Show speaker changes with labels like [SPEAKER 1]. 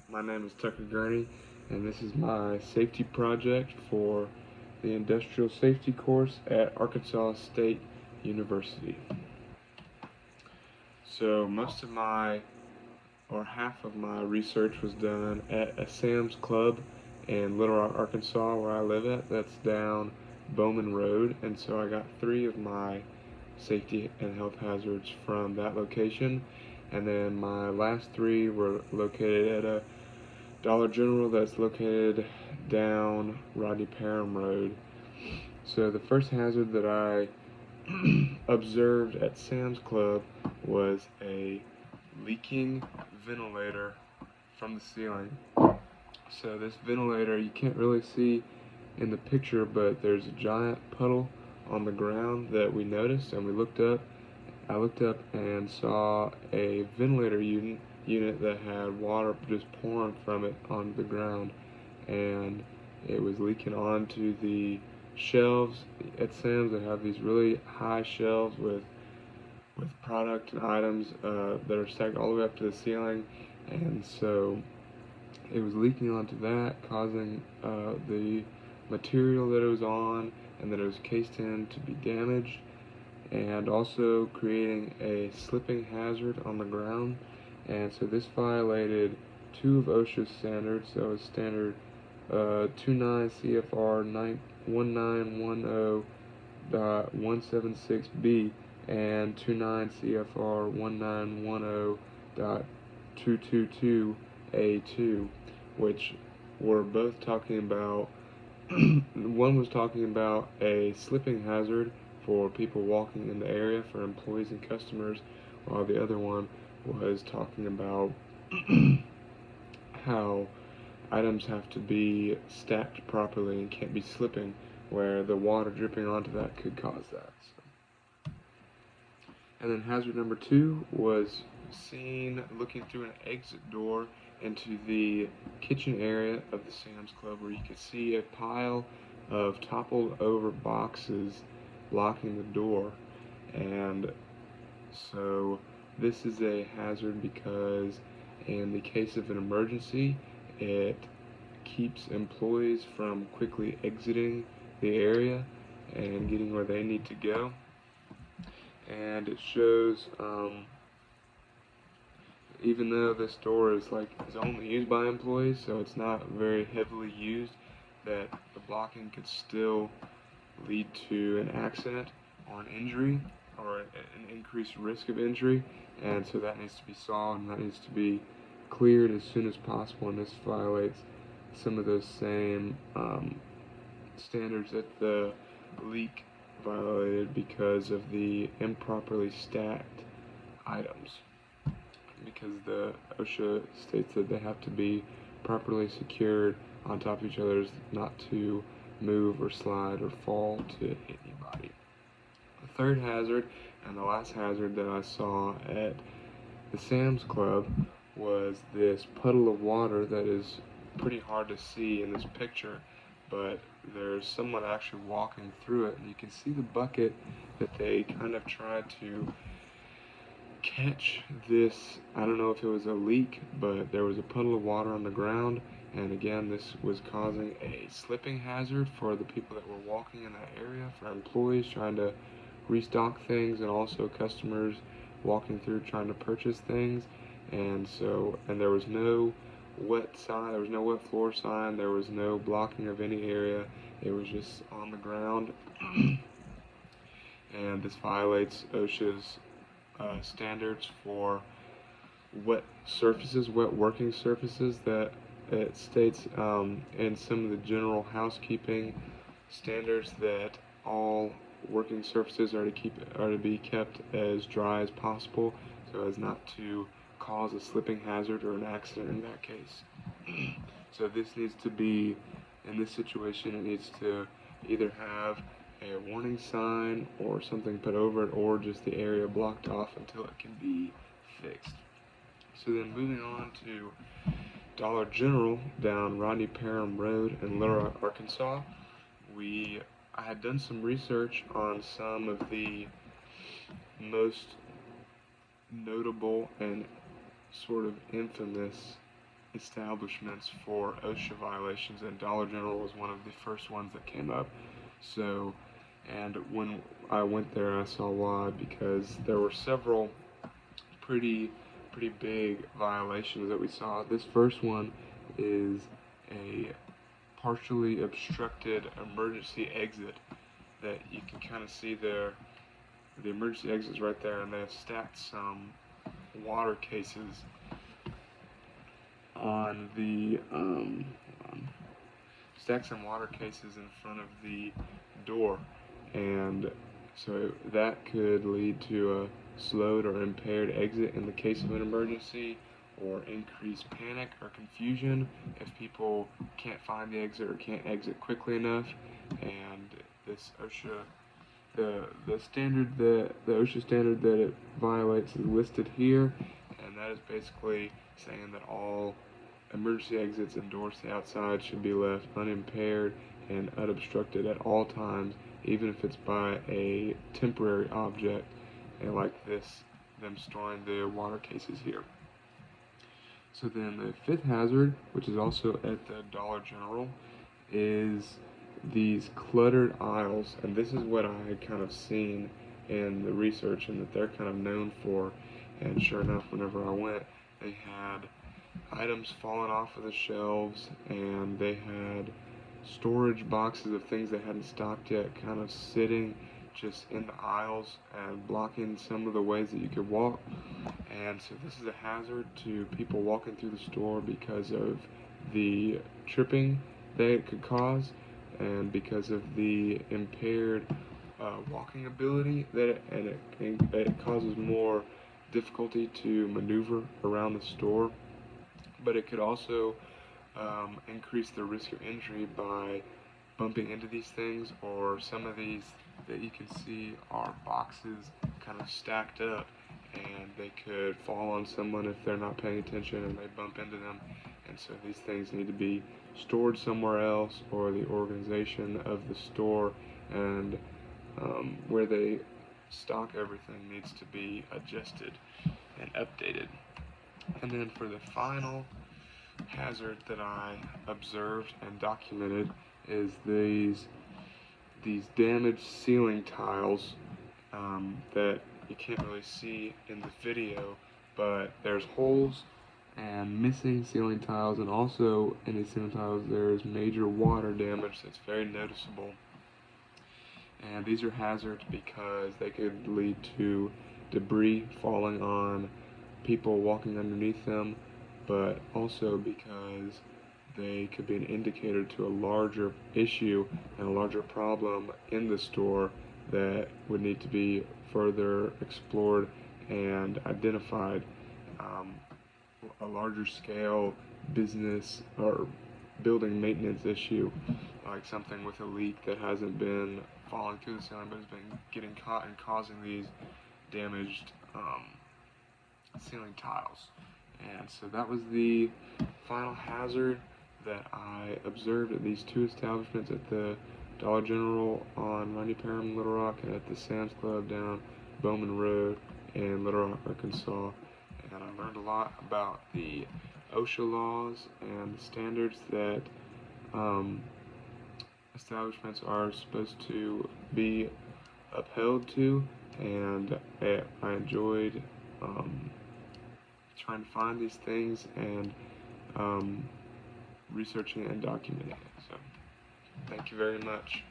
[SPEAKER 1] My name is Tucker Gurney, and this is my safety project for the Industrial Safety course at Arkansas State University. So most of my, or half of my research was done at a Sam's Club in Little Rock, Arkansas, where I live at. That's down Bowman Road, and so I got three of my safety and health hazards from that location. And then my last three were located at a Dollar General that's located down Rodney Parham Road. So the first hazard that I observed at Sam's Club was a leaking ventilator from the ceiling. So this ventilator, you can't really see in the picture, but there's a giant puddle on the ground that we noticed, and we looked up. I looked up and saw a ventilator unit that had water just pouring from it onto the ground, and it was leaking onto the shelves at Sam's. They have these really high shelves with product and items that are stacked all the way up to the ceiling, and so it was leaking onto that, causing the material that it was on and that it was cased in to be damaged, and also creating a slipping hazard on the ground. And so this violated two of OSHA's standards. That was standard 29 CFR 1910.176B and 29 CFR 1910.222A2, which were both talking about one was talking about a slipping hazard for people walking in the area, for employees and customers, while the other one was talking about how items have to be stacked properly and can't be slipping, where the water dripping onto that could cause that. So. And then hazard number two was seen looking through an exit door into the kitchen area of the Sam's Club, where you could see a pile of toppled over boxes blocking the door. And so this is a hazard because in the case of an emergency, it keeps employees from quickly exiting the area and getting where they need to go. And it shows even though this door is only used by employees, so it's not very heavily used, that the blocking could still lead to an accident or an injury, or an increased risk of injury, and so that needs to be solved, and that needs to be cleared as soon as possible. And this violates some of those same standards that the leak violated because of the improperly stacked items, because the OSHA states that they have to be properly secured on top of each other, not to move or slide or fall to hit anybody. The third hazard and the last hazard that I saw at the Sam's Club was this puddle of water that is pretty hard to see in this picture, but there's someone actually walking through it, and you can see the bucket that they kind of tried to catch this. I don't know if it was a leak, but there was a puddle of water on the ground, and again, this was causing a slipping hazard for the people that were walking in that area, for employees trying to restock things, and also customers walking through trying to purchase things. And there was no wet sign, there was no wet floor sign, there was no blocking of any area, it was just on the ground. And this violates OSHA's standards for wet surfaces, wet working surfaces, that it states in some of the general housekeeping standards that all working surfaces are to be kept as dry as possible, so as not to cause a slipping hazard or an accident in that case. So this needs to be, in this situation, it needs to either have a warning sign or something put over it, or just the area blocked off until it can be fixed. So then moving on to Dollar General down Rodney Parham Road in Little Rock, Arkansas, I had done some research on some of the most notable and sort of infamous establishments for OSHA violations, and Dollar General was one of the first ones that came up. So, and when I went there, I saw why, because there were several pretty big violations that we saw. This first one is a partially obstructed emergency exit that you can kind of see there. The emergency exit is right there, and they have stacked some water cases on the stacked some water cases in front of the door, and so that could lead to a slowed or impaired exit in the case of an emergency, or increased panic or confusion if people can't find the exit or can't exit quickly enough. And this OSHA, the standard, the OSHA standard that it violates is listed here, and that is basically saying that all emergency exits and doors to the outside should be left unimpaired and unobstructed at all times, even if it's by a temporary object, and like this, them storing the water cases here. So then the fifth hazard, which is also at the Dollar General, is these cluttered aisles, and this is what I had kind of seen in the research and that they're kind of known for. And sure enough, whenever I went, they had items falling off of the shelves, and they had storage boxes of things they hadn't stocked yet kind of sitting just in the aisles and blocking some of the ways that you could walk. And so this is a hazard to people walking through the store because of the tripping that it could cause, and because of the impaired walking ability that it causes more difficulty to maneuver around the store. But it could also increase the risk of injury by bumping into these things, or some of these that you can see are boxes kind of stacked up, and they could fall on someone if they're not paying attention and they bump into them. And so these things need to be stored somewhere else, or the organization of the store and where they stock everything needs to be adjusted and updated. And then for the final hazard that I observed and documented is these damaged ceiling tiles that you can't really see in the video, but there's holes and missing ceiling tiles, and also in these ceiling tiles there's major water damage that's very noticeable. And these are hazards because they could lead to debris falling on people walking underneath them, but also because they could be an indicator to a larger issue and a larger problem in the store that would need to be further explored and identified. A larger scale business or building maintenance issue, like something with a leak that hasn't been falling through the ceiling but has been getting caught and causing these damaged ceiling tiles. And so that was the final hazard that I observed at these two establishments, at the Dollar General on Rodney Parham, Little Rock, and at the Sam's Club down Bowman Road in Little Rock, Arkansas. And I learned a lot about the OSHA laws and the standards that establishments are supposed to be upheld to, and I enjoyed trying to find these things and researching and documenting it. So, thank you very much.